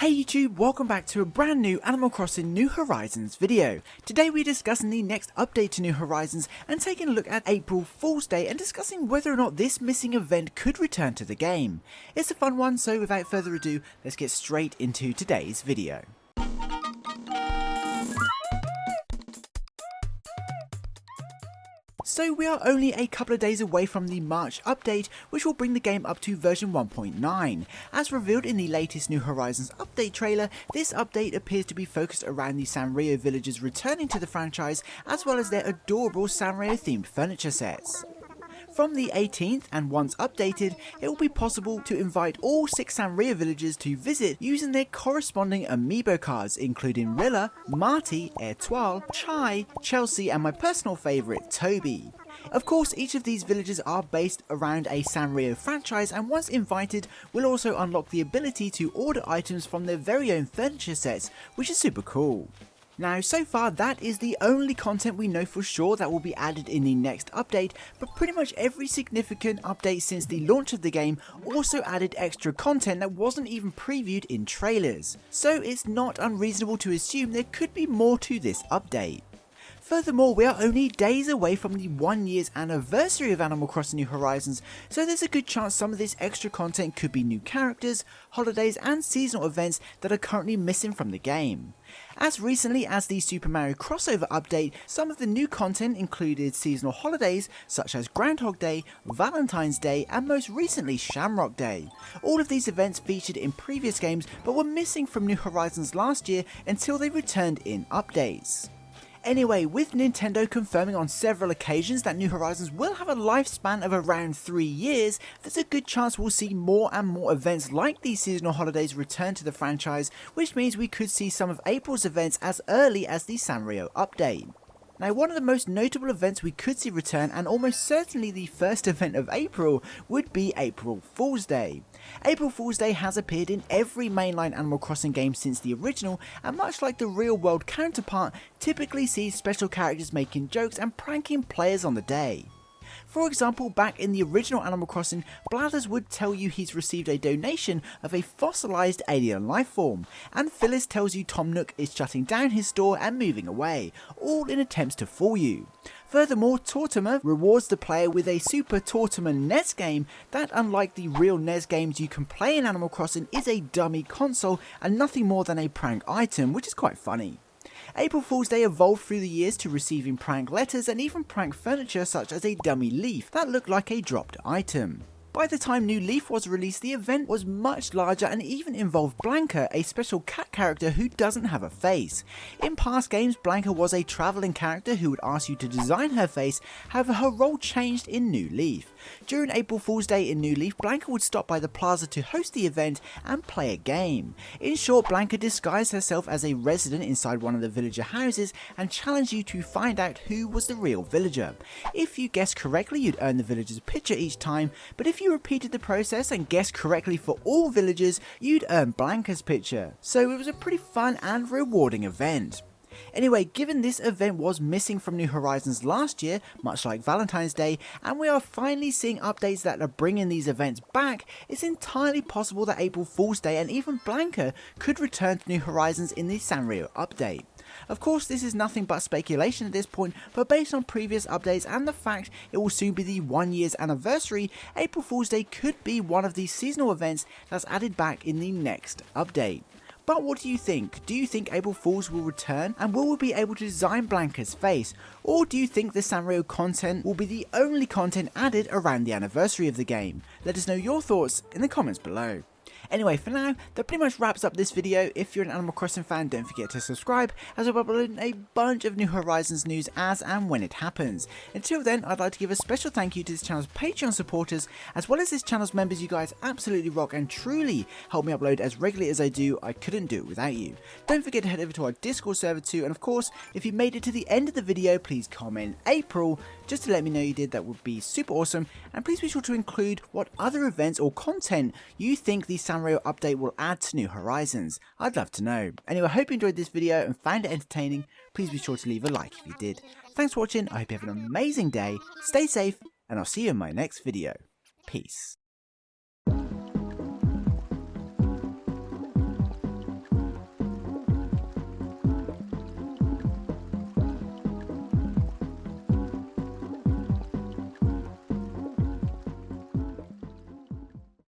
Hey YouTube, welcome back to a brand new Animal Crossing New Horizons video. Today we're discussing the next update to New Horizons and taking a look at April Fool's Day and discussing whether or not this missing event could return to the game. It's a fun one, so without further ado, let's get straight into today's video. So we are only a couple of days away from the March update, which will bring the game up to version 1.9. As revealed in the latest New Horizons update trailer, this update appears to be focused around the Sanrio villagers returning to the franchise, as well as their adorable Sanrio themed furniture sets. From the 18th, and once updated, it will be possible to invite all 6 Sanrio villagers to visit using their corresponding amiibo cards, including Rilla, Marty, Ertoile, Chai, Chelsea, and my personal favourite, Toby. Of course, each of these villagers are based around a Sanrio franchise, and once invited, will also unlock the ability to order items from their very own furniture sets, which is super cool. Now, so far that is the only content we know for sure that will be added in the next update, but pretty much every significant update since the launch of the game also added extra content that wasn't even previewed in trailers. So it's not unreasonable to assume there could be more to this update. Furthermore, we are only days away from the 1 year's anniversary of Animal Crossing New Horizons, so there's a good chance some of this extra content could be new characters, holidays and seasonal events that are currently missing from the game. As recently as the Super Mario crossover update, some of the new content included seasonal holidays such as Groundhog Day, Valentine's Day and most recently Shamrock Day. All of these events featured in previous games but were missing from New Horizons last year until they returned in updates. Anyway, with Nintendo confirming on several occasions that New Horizons will have a lifespan of around 3 years, there's a good chance we'll see more and more events like these seasonal holidays return to the franchise, which means we could see some of April's events as early as the Sanrio update. Now, one of the most notable events we could see return, and almost certainly the first event of April, would be April Fool's Day. April Fool's Day has appeared in every mainline Animal Crossing game since the original, and much like the real world counterpart, typically sees special characters making jokes and pranking players on the day. For example, back in the original Animal Crossing, Blathers would tell you he's received a donation of a fossilised alien life form, and Phyllis tells you Tom Nook is shutting down his store and moving away, all in attempts to fool you. Furthermore, Tortimer rewards the player with a Super Tortimer NES game that, unlike the real NES games you can play in Animal Crossing, is a dummy console and nothing more than a prank item, which is quite funny. April Fool's Day evolved through the years to receiving prank letters and even prank furniture such as a dummy leaf that looked like a dropped item. By the time New Leaf was released, the event was much larger and even involved Blanca, a special cat character who doesn't have a face. In past games, Blanca was a travelling character who would ask you to design her face, however her role changed in New Leaf. During April Fool's Day in New Leaf, Blanca would stop by the plaza to host the event and play a game. In short, Blanca disguised herself as a resident inside one of the villager houses and challenged you to find out who was the real villager. If you guessed correctly, you'd earn the villager's picture each time, but if you repeated the process and guessed correctly for all villagers, you'd earn Blanca's picture. So it was a pretty fun and rewarding event. Anyway, given this event was missing from New Horizons last year, much like Valentine's Day, and we are finally seeing updates that are bringing these events back, it's entirely possible that April Fool's Day and even Blanca could return to New Horizons in the Sanrio update. Of course, this is nothing but speculation at this point, but based on previous updates and the fact it will soon be the 1 year's anniversary, April Fool's Day could be one of these seasonal events that's added back in the next update. But what do you think? Do you think April Fools will return, and will we be able to design Blanca's face? Or do you think the Sanrio content will be the only content added around the anniversary of the game? Let us know your thoughts in the comments below. Anyway, for now, that pretty much wraps up this video. If you're an Animal Crossing fan, don't forget to subscribe, as I'll upload a bunch of New Horizons news as and when it happens. Until then, I'd like to give a special thank you to this channel's Patreon supporters, as well as this channel's members. You guys absolutely rock and truly help me upload as regularly as I do. I couldn't do it without you. Don't forget to head over to our Discord server too, and of course, if you made it to the end of the video, please comment April, just to let me know you did. That would be super awesome, and please be sure to include what other events or content you think the Sanrio update will add to New Horizons. I'd love to know. Anyway, I hope you enjoyed this video and found it entertaining. Please be sure to leave a like if you did. Thanks for watching, I hope you have an amazing day, stay safe, and I'll see you in my next video. Peace.